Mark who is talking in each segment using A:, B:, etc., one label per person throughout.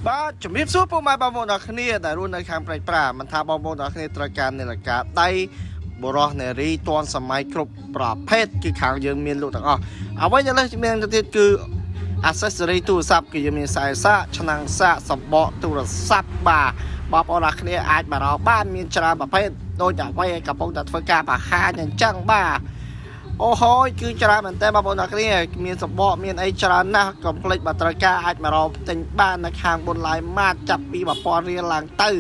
A: បាទជំរាបសួរពុកម៉ែបងប្អូនទាំងគ្នាដែលរស់នៅខាងប្រៃប្រាមិនថាបងប្អូនទាំងគ្នាត្រូវការនាឡិកាដៃបរោះនារីទាន់សម័យគ្រប់ប្រភេទគឺខាងយើងមានលក់ទាំងអស់អ្វីដែលលើសជំនាញទៅទៀតគឺ accessory ទូរស័ព្ទគឺយើងមានខ្សែសាកឆ្នាំងសាកសំបកទូរស័ព្ទបាទបងប្អូនទាំងគ្នាអាចបរោបានមានច្រើនប្រភេទដូចអ្វីកំពុងតែធ្វើការបង្ហាញអញ្ចឹងបាទអូហូយគឺច្រើនមែនតើបងប្អូនទាំងគ្នាមានសម្បកមានអីច្រើនណាស់កុំភ្លេចបើត្រូវការអាចមករកទិញបាននៅខាងបុនឡាយម៉ាតចាប់ពី1000រៀលឡើងទៅ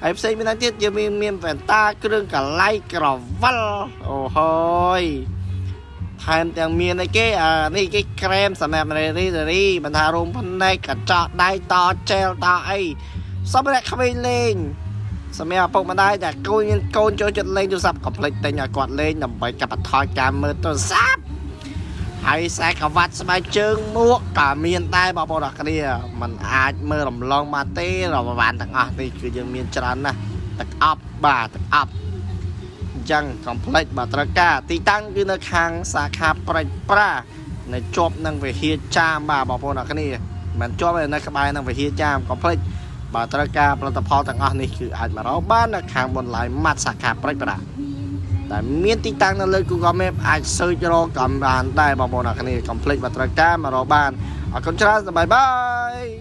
A: ហើយផ្សេងមានទៀតយើងមានវ៉ែនតាគ្រឿងកលៃក្រវិលអូហូយថែមទាំងមានអីគេនេះគេក្រែមសម្រាប់រីមិនថារោមភ្នែកកញ្ចក់ដៃតជែលតអីសម្រាប់ក្មេងលេងសម្រាប់ឪពុកម្ដាយតែកូនចូលចិត្តលេងទូរស័ព្ទកុំភ្លេចទិញឲ្យគាត់លេងដើម្បីកាត់បន្ថយការមើលទូរស័ព្ទហើយខ្សែក្រវ៉ាត់ស្បែកជើងមួកក៏មានដែរបងប្អូនអរគ្នាมันអាចមើលរំលងបានទេរំបានទាំងអស់នេះគឺយើងមានច្រើនណាស់ទឹកអប់បាទទឹកអប់អញ្ចឹងកុំភ្លេចបើត្រូវការទីតាំងគឺនៅខាងសាខាប្រៃប្រានៅជាប់នឹងវិហារចាមបាទបងប្អូនអរគ្នាមិនជាប់នៅក្បែរនឹងវិហារចាមកុំភ្លេចបើត្រូវការផលិតផលទាំងអស់នេះគឺអាចមករកបាននៅខាងបុនឡាយម៉ាត់សាខាប្រៃប្រាតែមានទីតាំងនៅលើ Google Map អាច search រកក៏បានដែរបងប្អូនអរគ្នាកុំភ្លេចបើត្រូវការមករកបានអរគុណច្រើនបាយបាយ